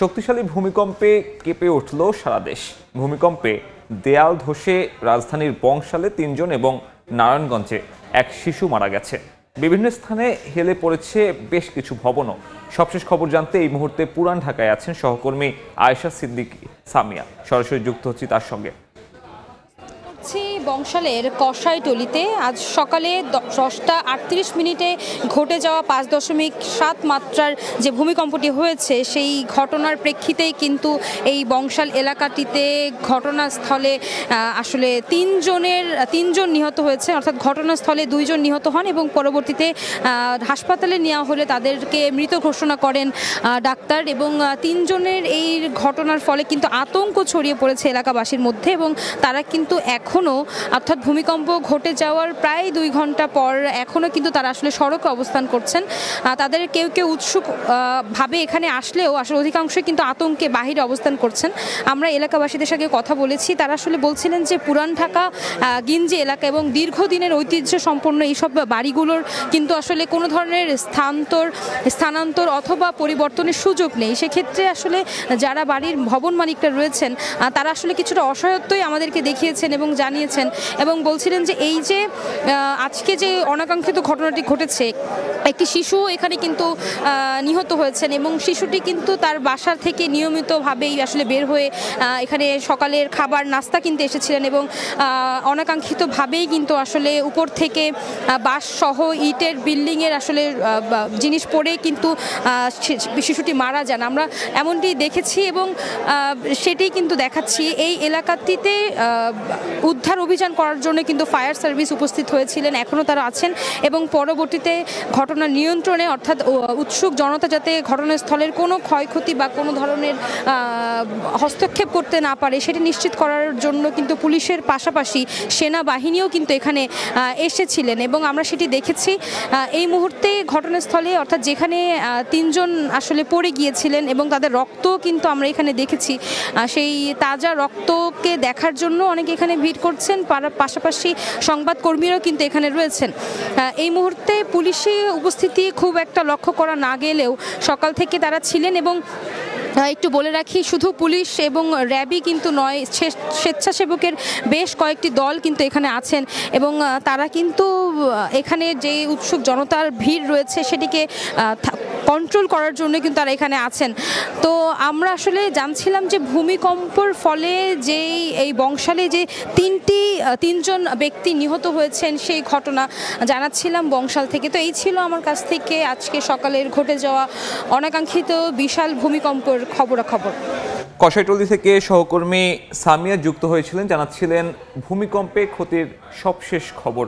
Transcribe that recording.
শক্তিশালী ভূমিকম্পে কেঁপে উঠল সারা দেশ। ভূমিকম্পে দেয়াল ধসে রাজধানীর বংশালে ৩ জন এবং নারায়ণগঞ্জে এক শিশু মারা গেছে। বিভিন্ন স্থানে হেলে পড়েছে বেশ কিছু ভবনও। সবশেষ খবর জানতে এই মুহূর্তে পুরান ঢাকায় আছেন সহকর্মী আয়েশা সিদ্দিকী সামিয়া। সরাসরি যুক্ত হচ্ছি তার সঙ্গে। বংশালের কষাইটলিতে আজ সকালে 10টা 38 মিনিটে ঘটে যাওয়া 5.7 মাত্রার যে ভূমিকম্পটি হয়েছে সেই ঘটনার প্রেক্ষিতেই কিন্তু এই বংশাল এলাকাটিতে ঘটনাস্থলে আসলে 3 জন নিহত হয়েছে, অর্থাৎ ঘটনাস্থলে 2 জন নিহত হন এবং পরবর্তীতে হাসপাতালে নেওয়া হলে তাদেরকে মৃত ঘোষণা করেন ডাক্তার। এবং 3 জনের এই ঘটনার ফলে কিন্তু আতঙ্ক ছড়িয়ে পড়েছে এলাকাবাসীর মধ্যে এবং তারা কিন্তু এখনও, অর্থাৎ ভূমিকম্প ঘটে যাওয়ার প্রায় 2 ঘন্টা পর এখনও কিন্তু তারা আসলে সড়কে অবস্থান করছেন। তাদের কেউ কেউ উৎসুক ভাবে এখানে আসলেও আসলে অধিকাংশই কিন্তু আতঙ্কে বাহিরে অবস্থান করছেন। আমরা এলাকাবাসীদের সঙ্গে কথা বলেছি, তারা আসলে বলছিলেন যে পুরান ঢাকা গিঞ্জি এলাকা এবং দীর্ঘদিনের ঐতিহ্য সম্পন্ন এইসব বাড়িগুলোর কিন্তু আসলে কোনো ধরনের স্থানান্তর অথবা পরিবর্তনের সুযোগ নেই। সেক্ষেত্রে আসলে যারা বাড়ির ভবন মালিকরা রয়েছেন তারা আসলে কিছুটা অসহায়ত্বই আমাদেরকে দেখিয়েছেন এবং জানিয়েছেন এবং বলছিলেন যে এই যে আজকে যে অনাকাঙ্ক্ষিত ঘটনাটি ঘটেছে, একটি শিশু এখানে কিন্তু নিহত হয়েছেন এবং শিশুটি কিন্তু তার বাসা থেকে নিয়মিতভাবেই আসলে বের হয়ে এখানে সকালের খাবার নাস্তা কিনতে এসেছিলেন এবং অনাকাঙ্ক্ষিতভাবেই কিন্তু আসলে উপর থেকে বাঁশ সহ ইটের বিল্ডিংয়ের আসলে জিনিস পড়ে কিন্তু শিশুটি মারা যান। আমরা এমনটি দেখেছি এবং সেটাই কিন্তু দেখাচ্ছি। এই এলাকাটিতে উদ্ধার অভিযান করার জন্য কিন্তু ফায়ার সার্ভিস উপস্থিত হয়েছিলেন, এখনও তারা আছেন এবং পরবর্তীতে ঘটনা নিয়ন্ত্রণে, অর্থাৎ উৎসুক জনতা যাতে ঘটনাস্থলের কোনো ক্ষয়ক্ষতি বা কোনো ধরনের হস্তক্ষেপ করতে না পারে সেটি নিশ্চিত করার জন্য কিন্তু পুলিশের পাশাপাশি সেনাবাহিনীও কিন্তু এখানে এসেছিলেন এবং আমরা সেটি দেখেছি। এই মুহূর্তে ঘটনাস্থলে, অর্থাৎ যেখানে 3 জন আসলে পড়ে গিয়েছিলেন এবং তাদের রক্ত কিন্তু আমরা এখানে দেখেছি, সেই তাজা রক্তকে দেখার জন্য অনেকে এখানে ভিড় করছেন, পাশাপাশি সংবাদকর্মীরাও কিন্তু এখানে রয়েছেন। এই মুহূর্তে পুলিশি উপস্থিতি খুব একটা লক্ষ্য করা না গেলেও সকাল থেকে তারা ছিলেন এবং একটু বলে রাখি, শুধু পুলিশ এবং র্যাবই কিন্তু নয়, স্বেচ্ছাসেবকের বেশ কয়েকটি দল কিন্তু এখানে আছেন এবং তারা কিন্তু এখানে যে উৎসুক জনতার ভিড় রয়েছে সেটিকে কন্ট্রোল করার জন্য কিন্তু তারা এখানে আছেন। তো আমরা আসলে জানছিলাম যে ভূমিকম্পর ফলে যেই এই বংশালে যে 3 জন ব্যক্তি নিহত হয়েছেন সেই ঘটনা জানাচ্ছিলাম বংশাল থেকে। তো এই ছিল আমার কাছ থেকে আজকে সকালের ঘটে যাওয়া অনাকাঙ্ক্ষিত বিশাল ভূমিকম্পের খবরাখবর। কষাইটলি থেকে সহকর্মী সামিয়া যুক্ত হয়েছিলেন, জানাচ্ছিলেন ভূমিকম্পে ক্ষতির সবশেষ খবর।